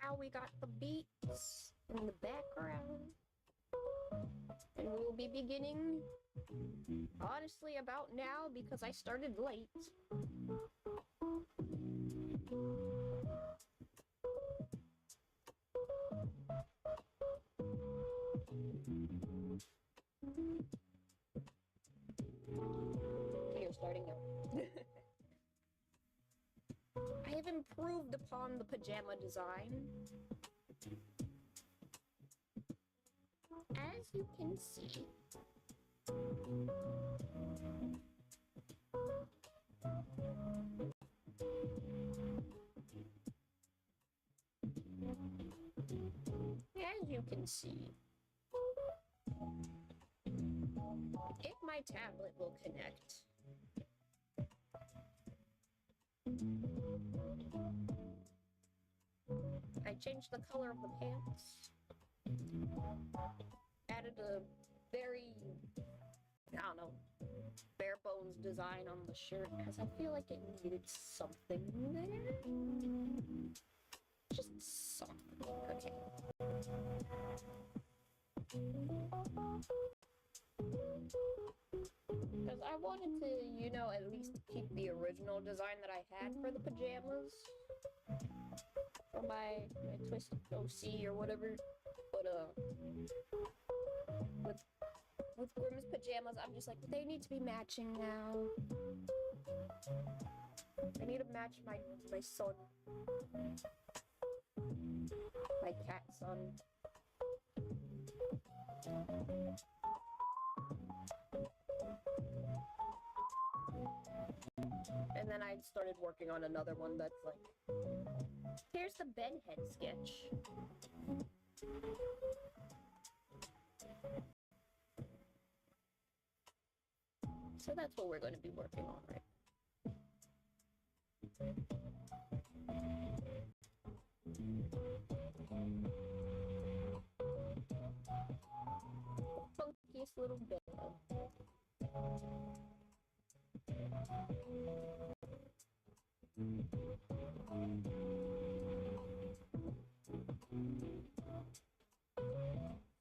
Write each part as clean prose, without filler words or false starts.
Now we got the beats in the background. And we will be beginning, honestly, about now because I started late. You're starting now. I have improved upon the pajama design. As you can see. As you can see. If my tablet will connect. I changed the color of the pants. Added a very, I don't know, bare bones design on the shirt because I feel like it needed something there. Just something. Okay. Because I wanted to, you know, at least keep the original design that I had for the pajamas. For my Twisted OC or whatever. But, with Grimm's pajamas, I'm just like, they need to be matching now. I need to match my son. My cat son. And then I started working on another one that's like, here's the bedhead sketch. So that's what we're going to be working on, right? Funkiest little bed.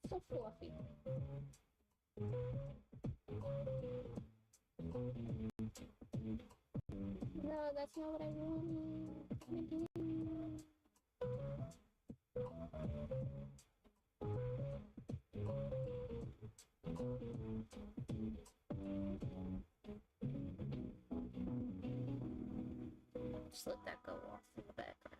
So fluffy. No, that's not what I wanted. Just let that go off in the background.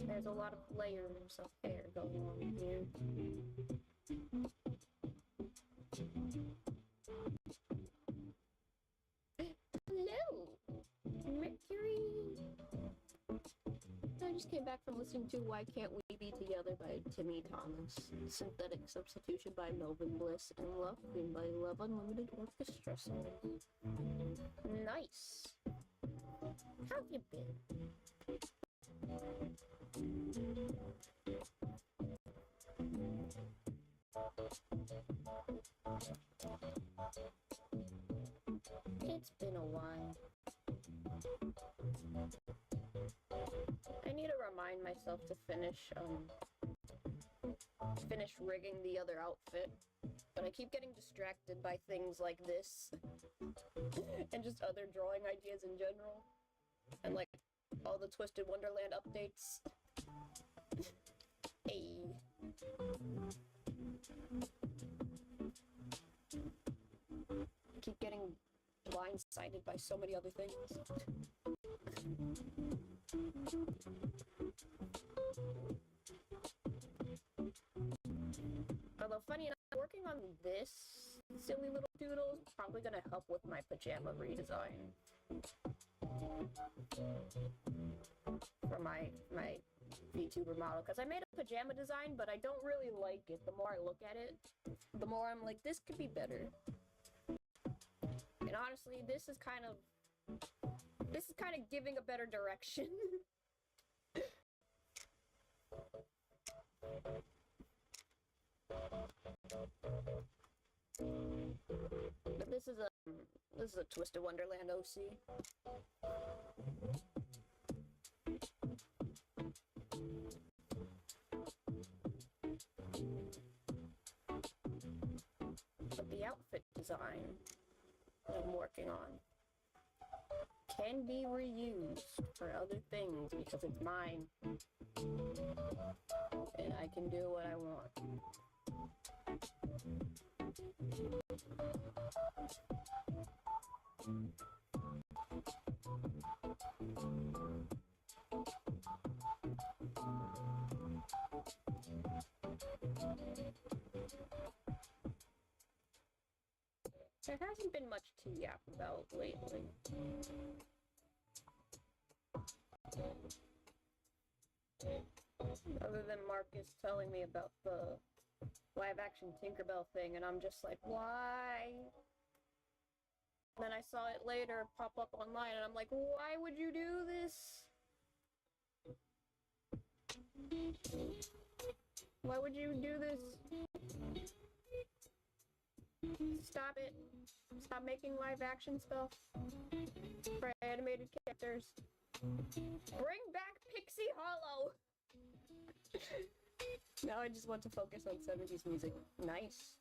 There's a lot of layers of hair going on here. Hello, Mercury. I just came back from listening to Why Can't We Be Together by Timmy Thomas, Synthetic Substitution by Melvin Bliss, and Love Queen by Love Unlimited Orchestra Songs. Nice. How have you been? It's been a while. I need to remind myself to finish rigging the other outfit, but I keep getting distracted by things like this and just other drawing ideas in general, and like all the Twisted Wonderland updates. Hey. I keep getting blindsided by so many other things. Although funny enough, working on silly little doodles. Probably gonna help with my pajama redesign. For my VTuber model, because I made a pajama design, but I don't really like it. The more I look at it, the more I'm like, this could be better. And honestly, this is kind of giving a better direction. But this is a Twisted Wonderland OC. But the outfit design that I'm working on can be reused for other things because it's mine. And I can do what I want. There hasn't been much to yap about lately. Other than Marcus telling me about the live-action Tinkerbell thing, and I'm just like, why? Then I saw it later pop up online, and I'm like, why would you do this? Why would you do this? Stop it. Stop making live-action stuff for animated characters. Bring back Pixie Hollow! Now I just want to focus on 70s music. Nice.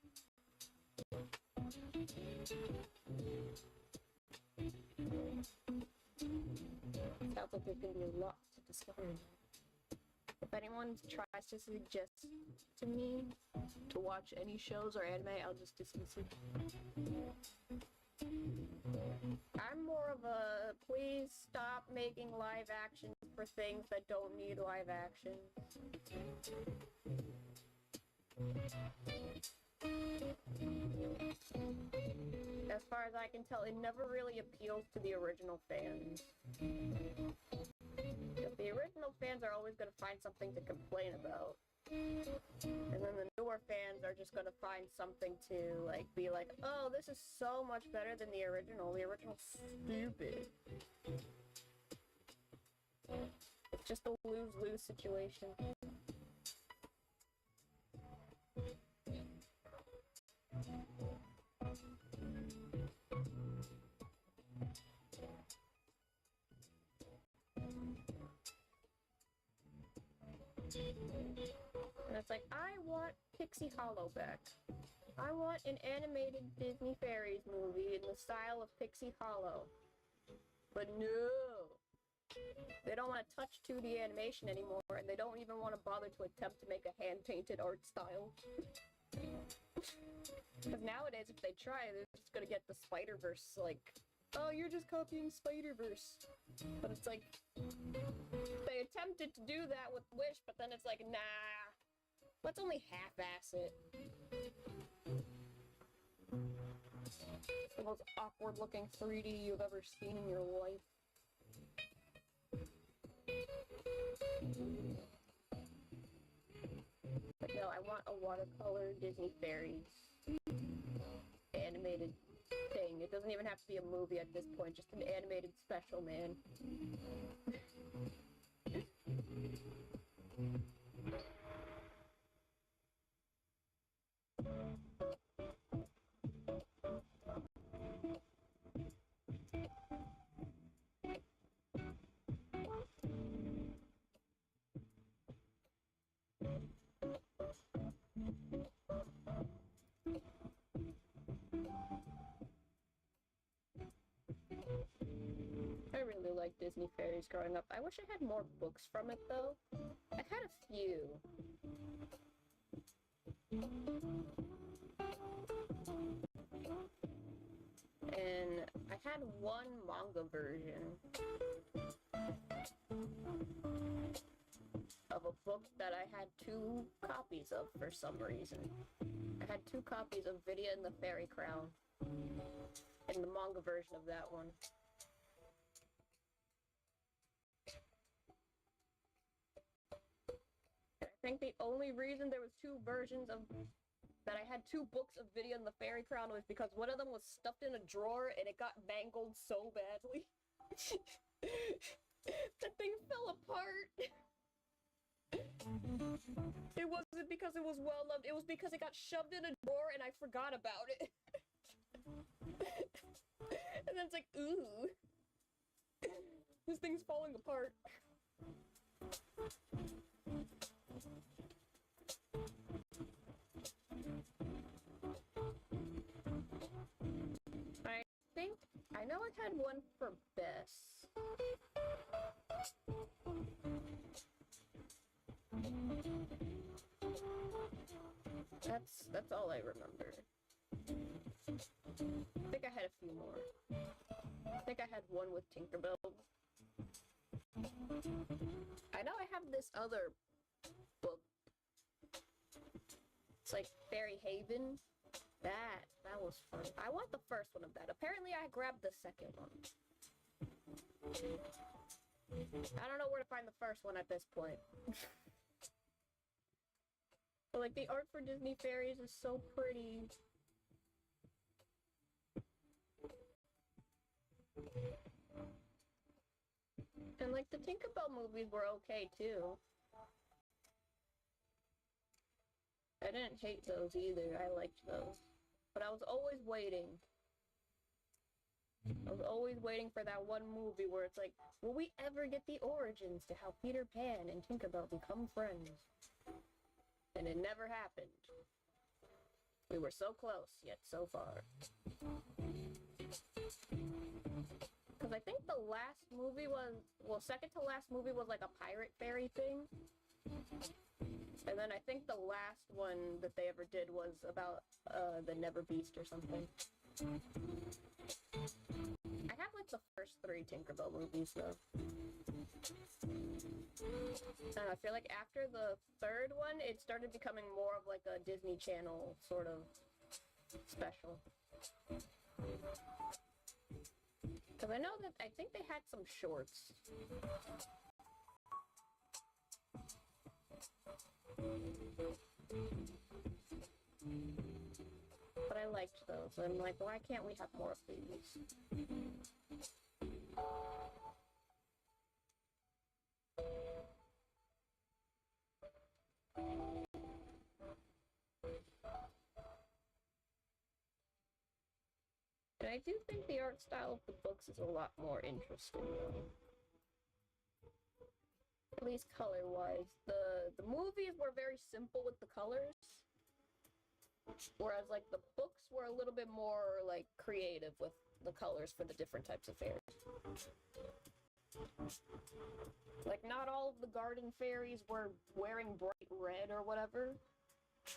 Sounds like there's gonna be a lot to discover. If anyone tries to suggest to me to watch any shows or anime, I'll just dismiss it. I'm more of a please stop making live actions for things that don't need live action. As far as I can tell, it never really appeals to the original fans. The original fans are always going to find something to complain about. And then the newer fans are just going to find something to, like, be like, oh, this is so much better than the original. The original's stupid. It's just a lose-lose situation. And it's like, I want Pixie Hollow back. I want an animated Disney Fairies movie in the style of Pixie Hollow. But no! They don't want to touch 2D animation anymore, and they don't even want to bother to attempt to make a hand-painted art style. Because nowadays, if they try, they're just gonna get the Spider-Verse, like, oh, you're just copying Spider-Verse. But it's like, they attempted to do that with Wish, but then it's like, nah, let's only half-ass it. It's the most awkward-looking 3D you've ever seen in your life. But no, I want a watercolor Disney Fairies animated thing. It doesn't even have to be a movie at this point, just an animated special, man. I really liked Disney Fairies growing up. I wish I had more books from it, though. I've had a few. And I had one manga version of a book that I had 2 copies of for some reason. I had 2 copies of Vidya and the Fairy Crown. And the manga version of that one. And I think the only reason there was 2 versions of... that I had 2 books of Vidya and the Fairy Crown was because one of them was stuffed in a drawer and it got mangled so badly. That thing fell apart. It wasn't because it was well loved, it was because it got shoved in a drawer and I forgot about it. And then it's like, ooh. This thing's falling apart. I know I had one for Bess. That's all I remember. I think I had a few more. I think I had one with Tinkerbell. I know I have this other book. It's like Fairy Haven. That was fun. I want the first one of that. Apparently I grabbed the second one. I don't know where to find the first one at this point. But like the art for Disney fairies is so pretty. And like the Tinkerbell movies were okay too. I didn't hate those either. I liked those. But I was always waiting. I was always waiting for that one movie where it's like, will we ever get the origins to how Peter Pan and Tinkerbell become friends? And it never happened. We were so close, yet so far. Because I think the last movie was, well, second to last movie was like a pirate fairy thing. And then I think the last one that they ever did was about the Never Beast or something. I have like the first 3 Tinkerbell movies though. I feel like after the 3rd one, it started becoming more of like a Disney Channel sort of special. Because I know that, I think they had some shorts. But I liked those. I'm like, why can't we have more of these? And I do think the art style of the books is a lot more interesting, though. At least color-wise. The movies were very simple with the colors. Whereas, like, the books were a little bit more, like, creative with the colors for the different types of fairies. Like, not all of the garden fairies were wearing bright red or whatever,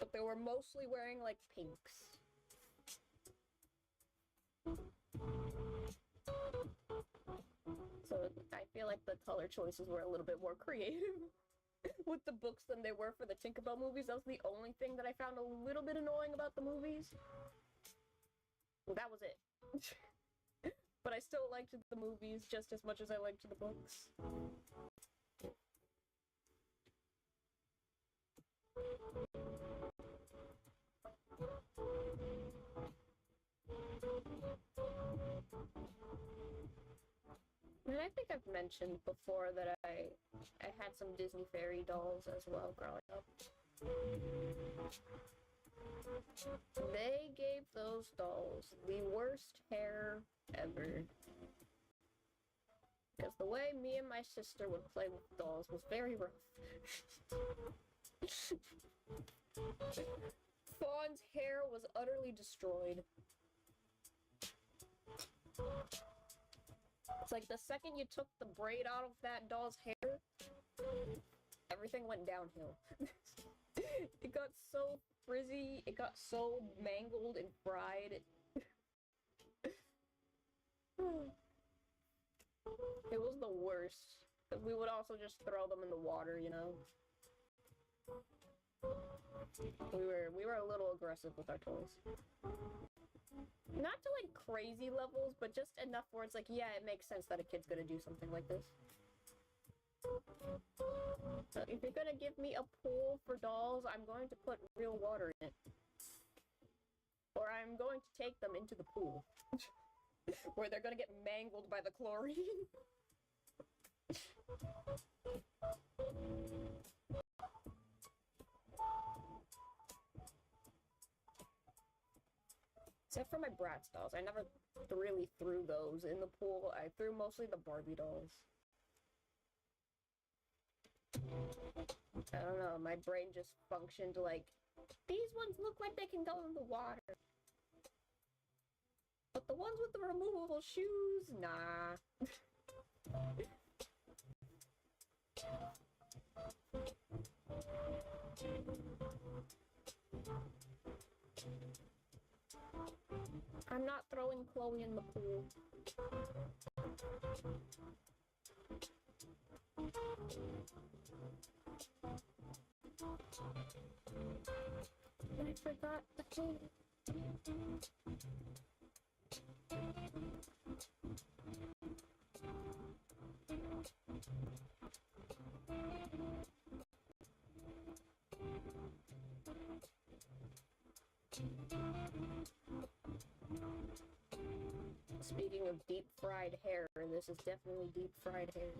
but they were mostly wearing, like, pinks. So I feel like the color choices were a little bit more creative with the books than they were for the Tinkerbell movies. That was the only thing that I found a little bit annoying about the movies. Well, that was it. But I still liked the movies just as much as I liked the books. And I think I've mentioned before that I had some Disney fairy dolls as well growing up. They gave those dolls the worst hair ever. Because the way me and my sister would play with dolls was very rough. Fawn's hair was utterly destroyed. It's like the second you took the braid out of that doll's hair, everything went downhill. It got so frizzy, it got so mangled and fried. It was the worst. Because we would also just throw them in the water, you know? We were a little aggressive with our toys. Not to like crazy levels, but just enough where it's like, yeah, it makes sense that a kid's gonna do something like this. So if you're gonna give me a pool for dolls, I'm going to put real water in it. Or I'm going to take them into the pool. Where they're gonna get mangled by the chlorine. Except for my Bratz dolls. I never really threw those in the pool. I threw mostly the Barbie dolls. I don't know, my brain just functioned like, these ones look like they can go in the water. But the ones with the removable shoes, nah. I'm not throwing Chloe in the pool. I forgot the key. Speaking of deep fried hair, this is definitely deep fried hair.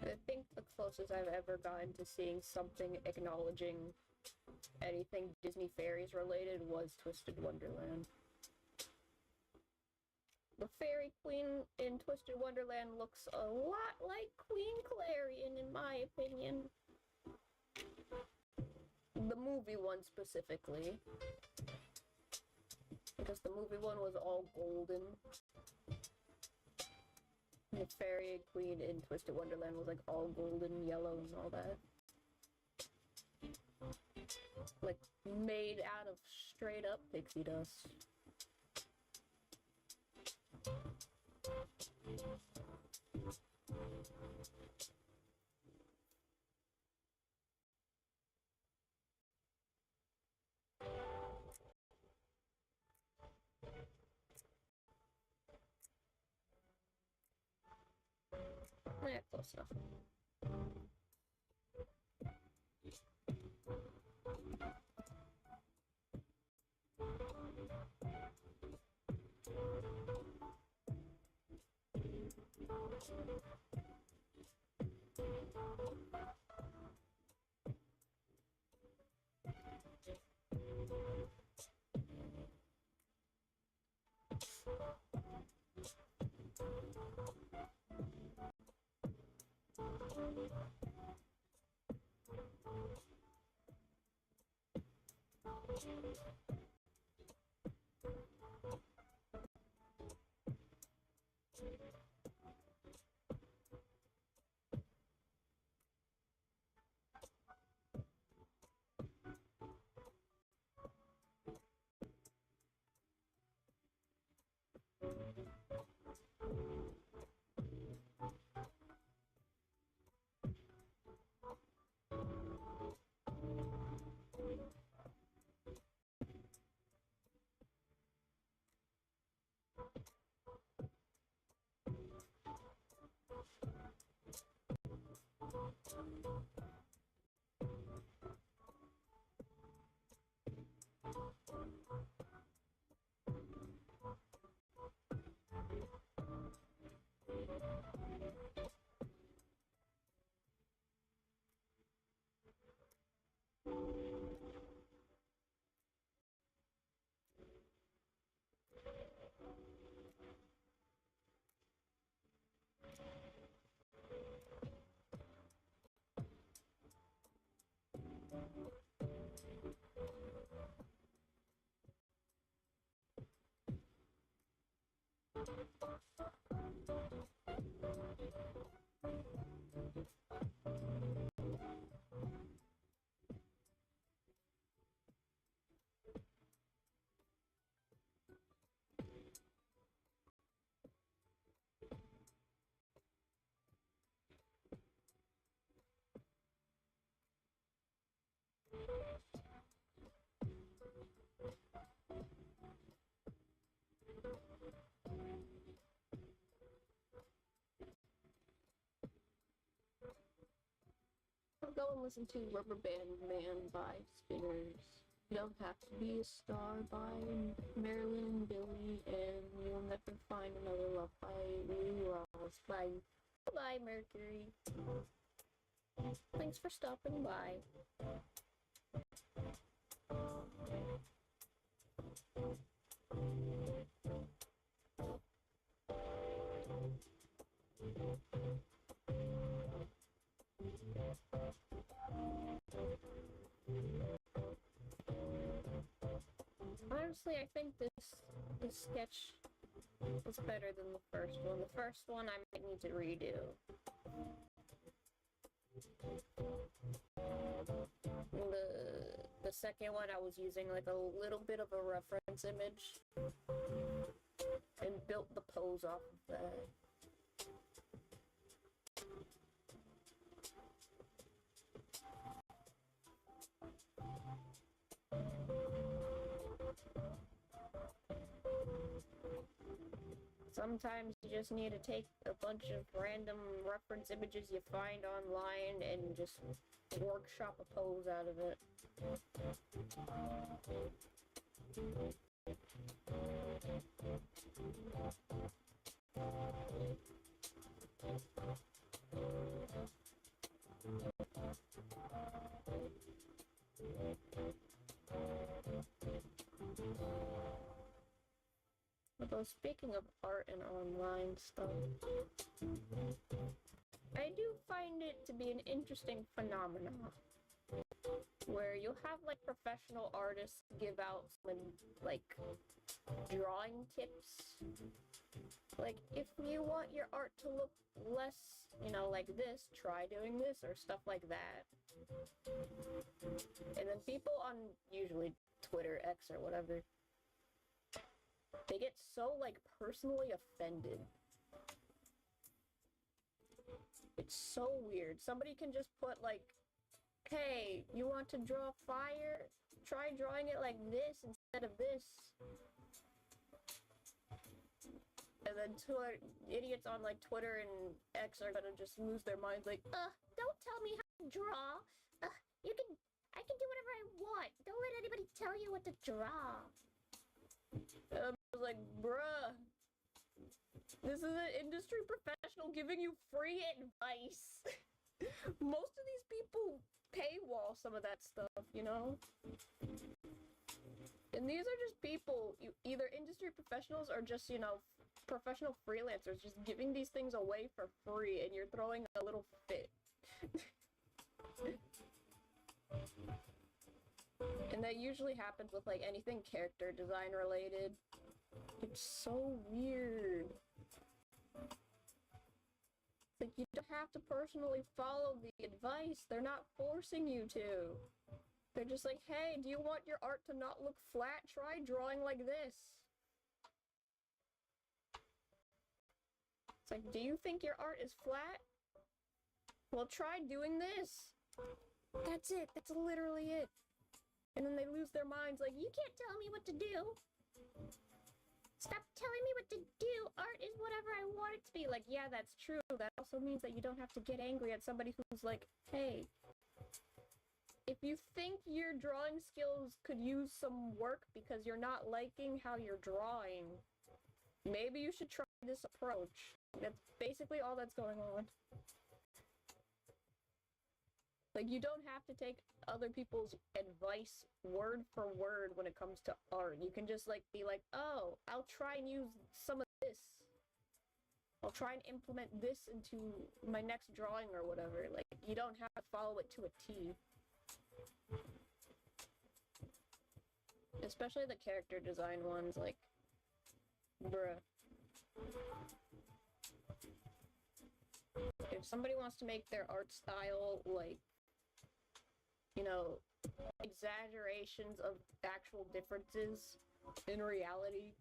I think the closest I've ever gotten to seeing something acknowledging anything Disney fairies related was Twisted Wonderland. The fairy queen in Twisted Wonderland looks a lot like Queen Clarion, in my opinion. The movie one specifically. Because the movie one was all golden. The fairy queen in Twisted Wonderland was like all golden, yellow, and all that. Like, made out of straight up pixie dust. Yeah, close enough. I'll go and listen to Rubber Band Man by Spinners. You don't have to be a star by Marilyn and Billy, and you'll never find another love by Lee Ross. Bye. Bye, Mercury. Thanks for stopping by. Honestly, I think this sketch is better than the first one. The first one I might need to redo. The second one I was using like a little bit of a reference image and built the pose off of that. Sometimes you just need to take a bunch of random reference images you find online and just workshop a pose out of it. Although speaking of art and online stuff, I do find it to be an interesting phenomenon where you'll have like professional artists give out some like drawing tips. Like if you want your art to look less, you know, like this, try doing this or stuff like that. And then people on usually Twitter, X or whatever, they get so, like, personally offended. It's so weird. Somebody can just put, like, hey, you want to draw fire? Try drawing it like this instead of this. And then idiots on, like, Twitter and X are gonna just lose their minds, like, don't tell me how to draw. I can do whatever I want. Don't let anybody tell you what to draw. I was like, bruh, this is an industry professional giving you free advice. Most of these people paywall some of that stuff, you know? And these are just people, either industry professionals or just, you know, professional freelancers just giving these things away for free and you're throwing a little fit. And that usually happens with, like, anything character design related. It's so weird. It's like, you don't have to personally follow the advice. They're not forcing you to. They're just like, hey, do you want your art to not look flat? Try drawing like this. It's like, do you think your art is flat? Well, try doing this. That's it. That's literally it. And then they lose their minds like, you can't tell me what to do. Stop telling me what to do. Art is whatever I want it to be. Like, yeah, that's true. That also means that you don't have to get angry at somebody who's like, hey, if you think your drawing skills could use some work because you're not liking how you're drawing, maybe you should try this approach. That's basically all that's going on. Like, you don't have to take other people's advice word for word when it comes to art. You can just, like, be like, oh, I'll try and use some of this. I'll try and implement this into my next drawing or whatever. Like, you don't have to follow it to a T. Especially the character design ones, like, bruh. If somebody wants to make their art style, like, you know, exaggerations of actual differences in reality,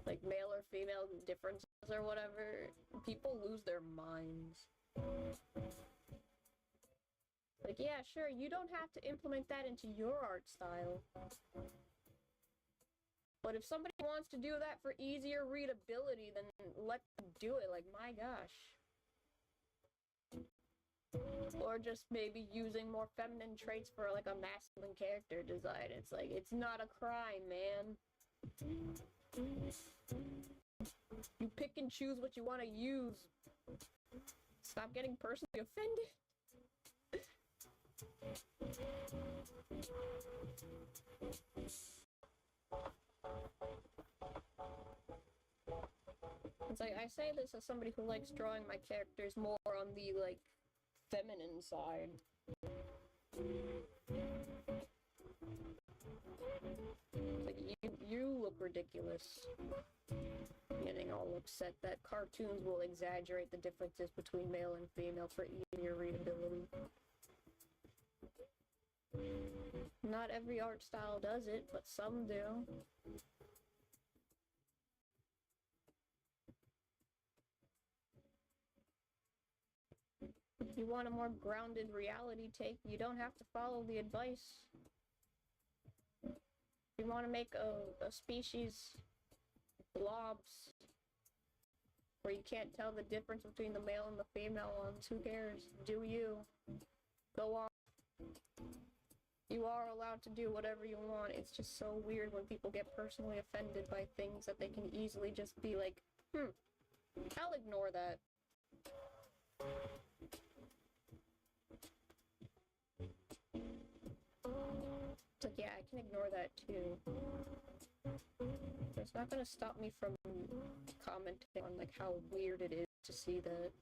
like male or female differences or whatever, people lose their minds. Like, yeah, sure, you don't have to implement that into your art style. But if somebody wants to do that for easier readability, then let them do it, like, my gosh. Or just maybe using more feminine traits for, like, a masculine character design. It's like, it's not a crime, man. You pick and choose what you want to use. Stop getting personally offended. It's like, I say this as somebody who likes drawing my characters more on the, like, feminine side. Like, you look ridiculous. Getting all upset that cartoons will exaggerate the differences between male and female for easier readability. Not every art style does it, but some do. If you want a more grounded reality take, you don't have to follow the advice. If you want to make a species blobs where you can't tell the difference between the male and the female ones, who cares? Do you. Go on. You are allowed to do whatever you want. It's just so weird when people get personally offended by things that they can easily just be like, I'll ignore that. It's like, yeah, I can ignore that too. But it's not gonna stop me from commenting on, like, how weird it is to see that.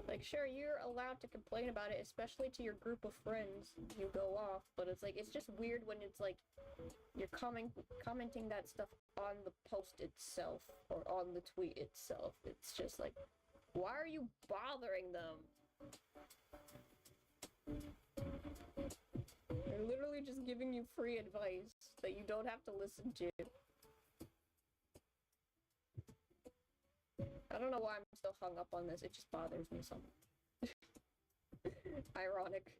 Like, sure, you're allowed to complain about it, especially to your group of friends. You go off, but it's like, it's just weird when it's like, you're commenting that stuff on the post itself, or on the tweet itself. It's just like, why are you bothering them? They're literally just giving you free advice that you don't have to listen to. I don't know why I'm still hung up on this, it just bothers me some. Ironic.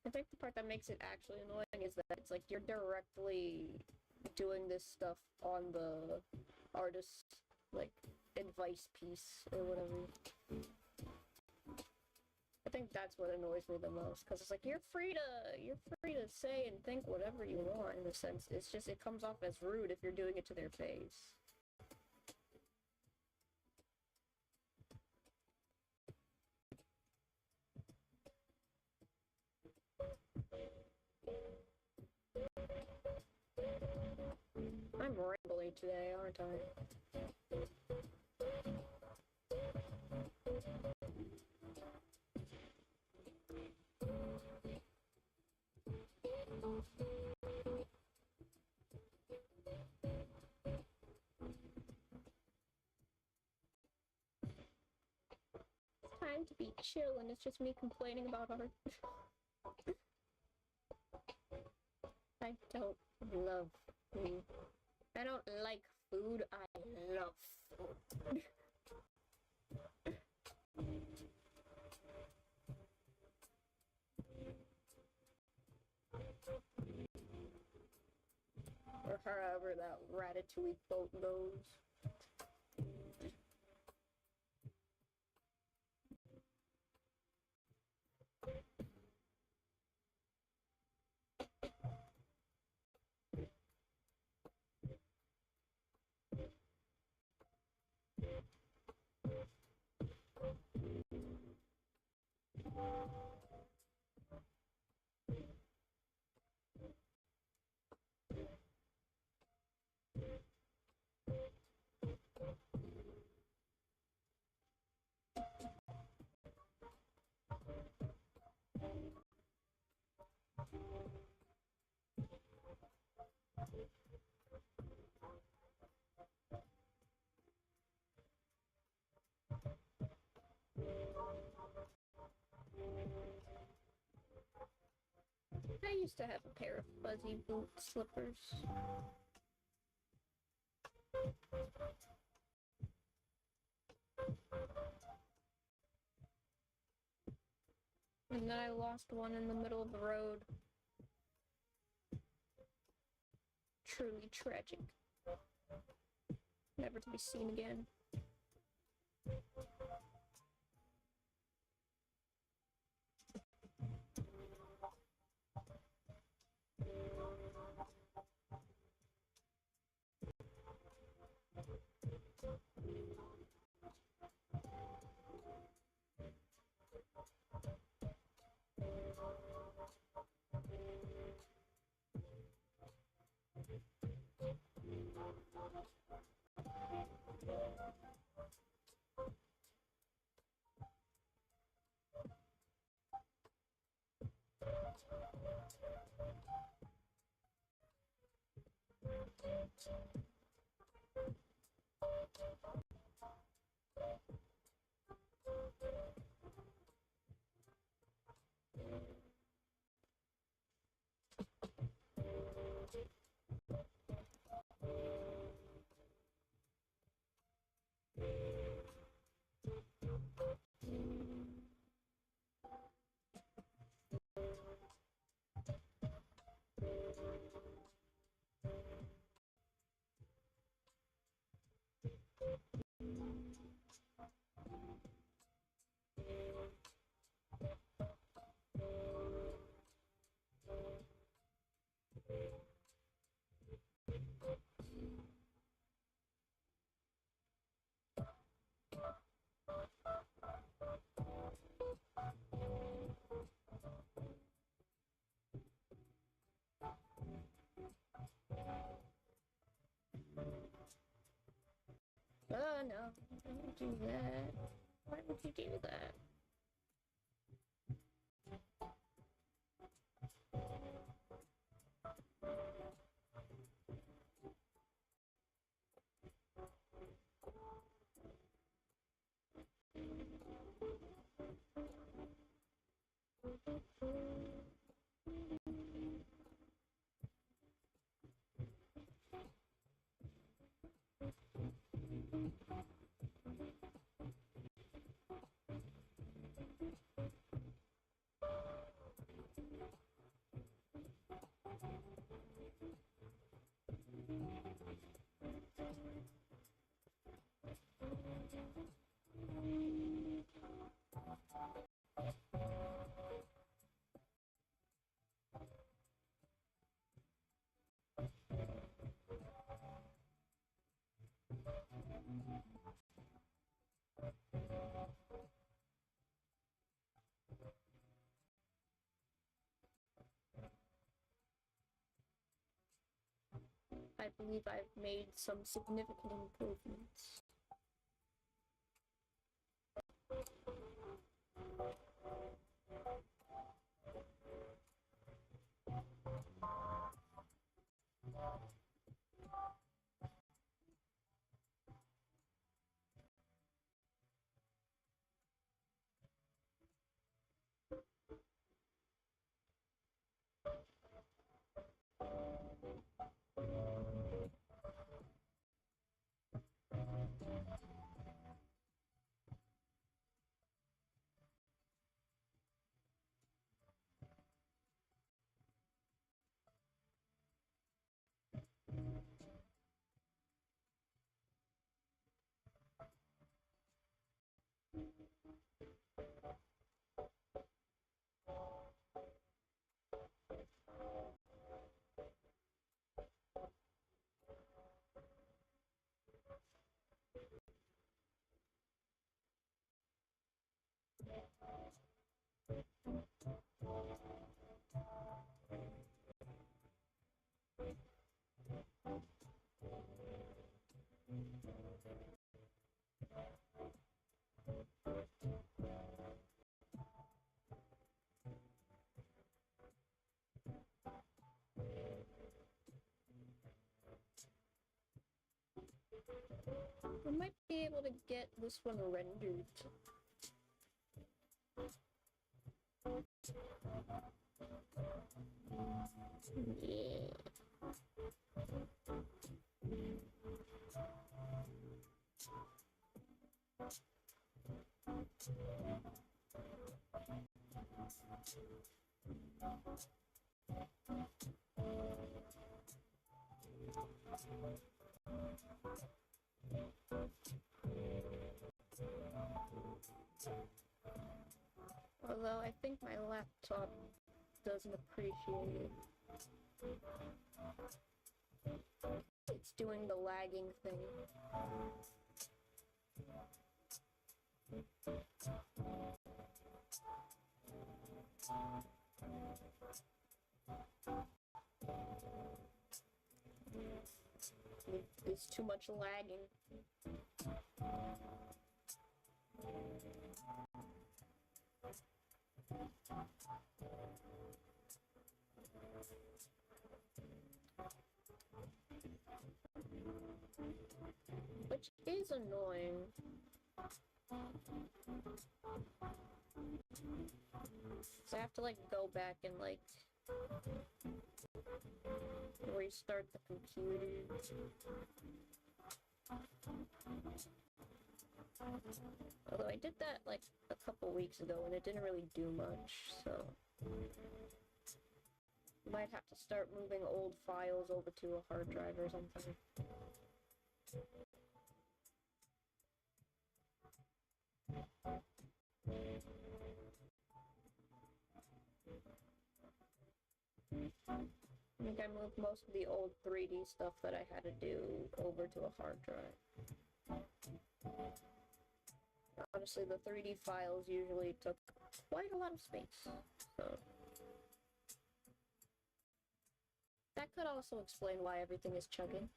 I think the part that makes it actually annoying is that it's like you're directly doing this stuff on the artist's, like, advice piece or whatever. I think that's what annoys me the most, because it's like, you're free to say and think whatever you want, in a sense. It's just, it comes off as rude if you're doing it to their face. I'm rambling today, aren't I? Time to be chill, and it's just me complaining about art. I don't love food. I don't like food, I love food. Or however that Ratatouille quote goes. I used to have a pair of fuzzy boot slippers. And then I lost one in the middle of the road. Truly tragic. Never to be seen again. Oh no, don't do that. Why would you do that? I believe I've made some significant improvements. I might be able to get this one rendered. Yeah. Although I think my laptop doesn't appreciate it. It's doing the lagging thing. It's too much lagging. Which is annoying. So I have to like go back and like restart the computer. Although I did that like a couple weeks ago and it didn't really do much, so might have to start moving old files over to a hard drive or something. I think I moved most of the old 3D stuff that I had to do over to a hard drive. Honestly, the 3D files usually took quite a lot of space, so that could also explain why everything is chugging.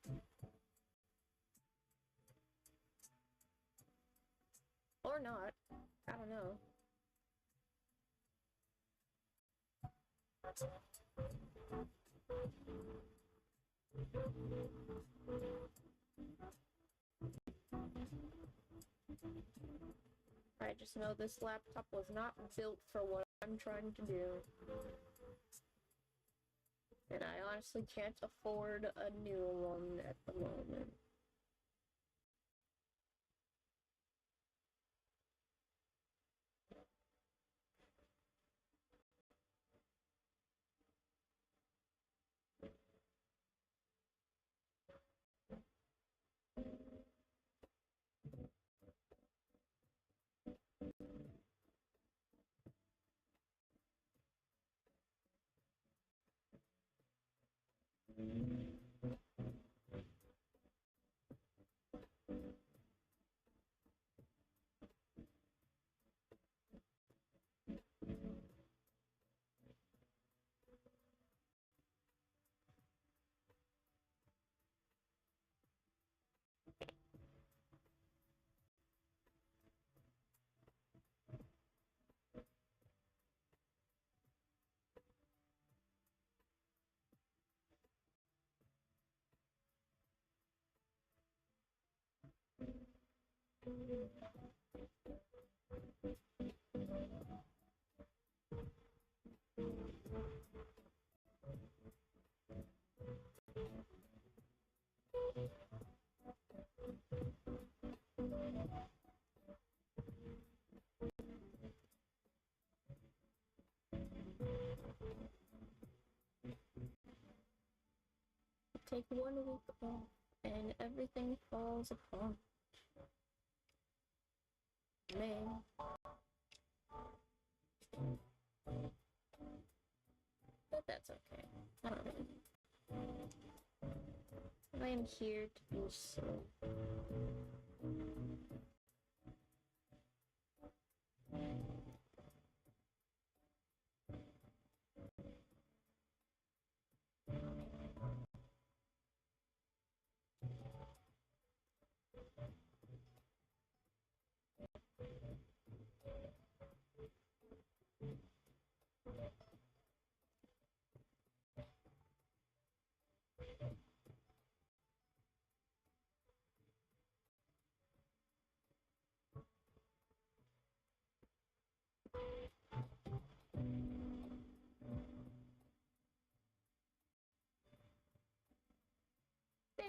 Or not. I don't know. I just know this laptop was not built for what I'm trying to do. And I honestly can't afford a new one at the moment. Take 1 week off, and everything falls apart. Man. But that's okay. I don't know. I am here to do so.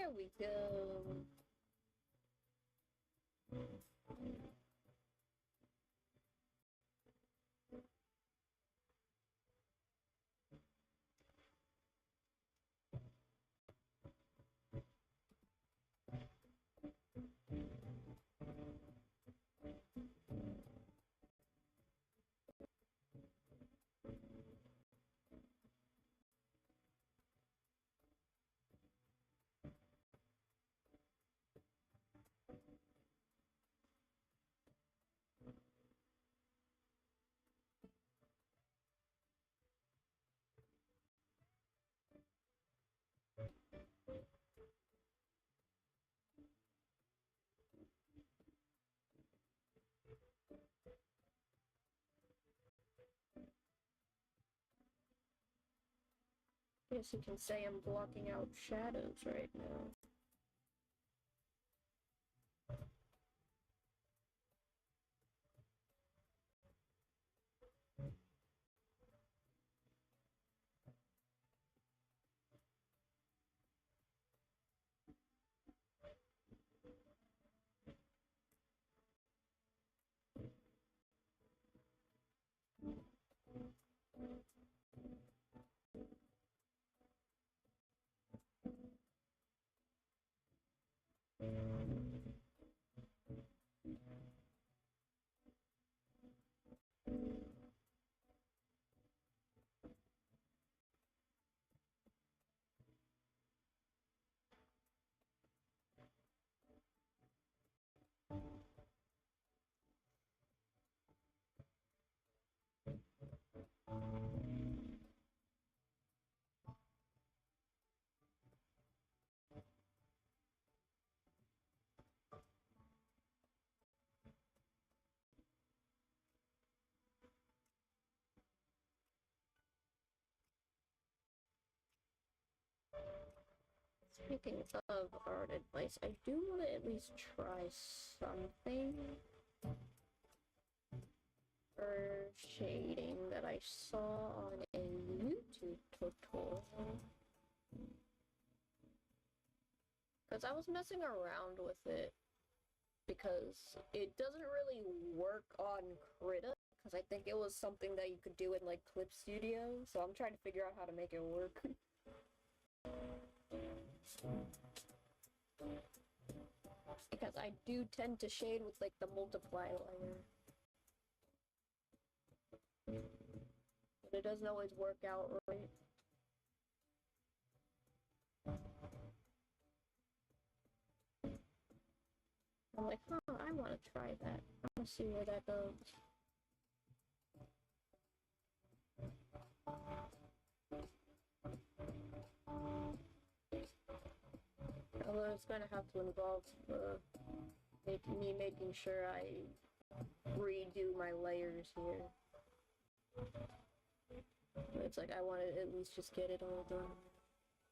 There we go. Guess you can say I'm blocking out shadows right now. Speaking of art advice, I do want to at least try something for shading that I saw on a YouTube tutorial. Because I was messing around with it because it doesn't really work on Krita, because I think it was something that you could do in like Clip Studio, so I'm trying to figure out how to make it work. Because I do tend to shade with like the multiply layer, but it doesn't always work out right. I'm like, huh, I want to try that. I want to see where that goes. Although it's gonna have to involve me making sure I redo my layers here. But it's like I want to at least just get it all done.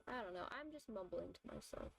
I don't know, I'm just mumbling to myself.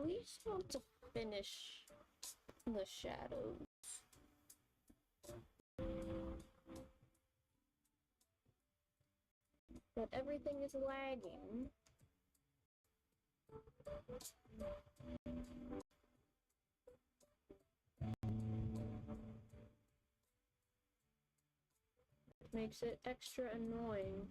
least want to finish the shadows. But everything is lagging. Makes it extra annoying.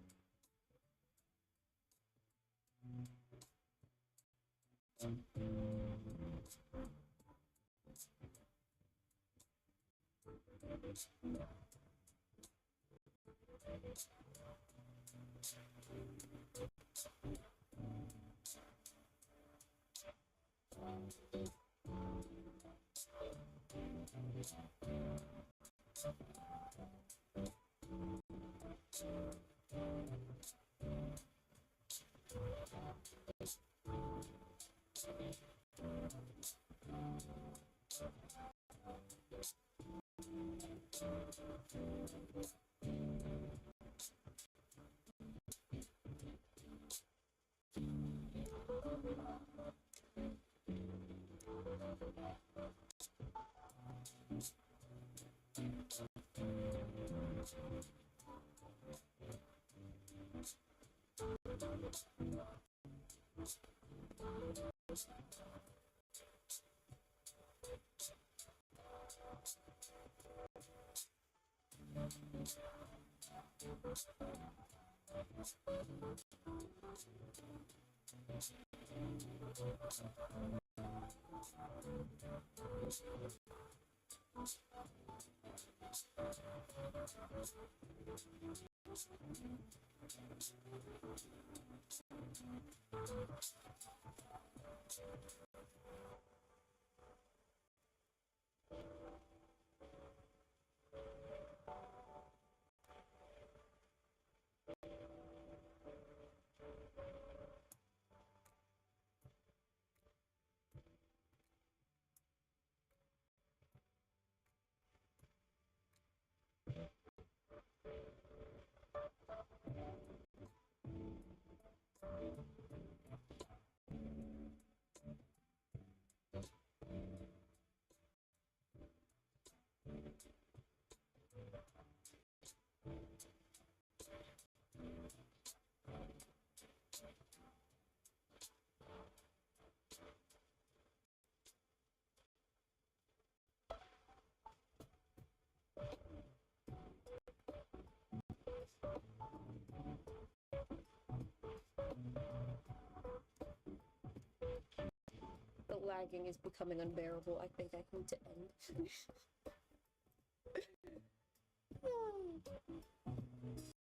The lagging is becoming unbearable. I think I need to end.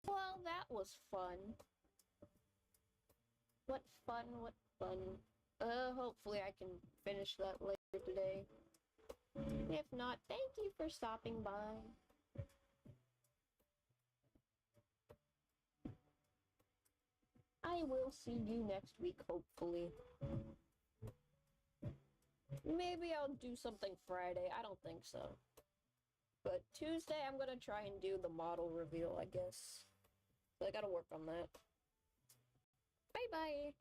Well, that was fun. What fun, what fun. Hopefully I can finish that later today. If not, thank you for stopping by. I will see you next week, hopefully. Maybe I'll do something Friday. I don't think so. But Tuesday, I'm gonna try and do the model reveal, I guess. So I gotta work on that. Bye-bye!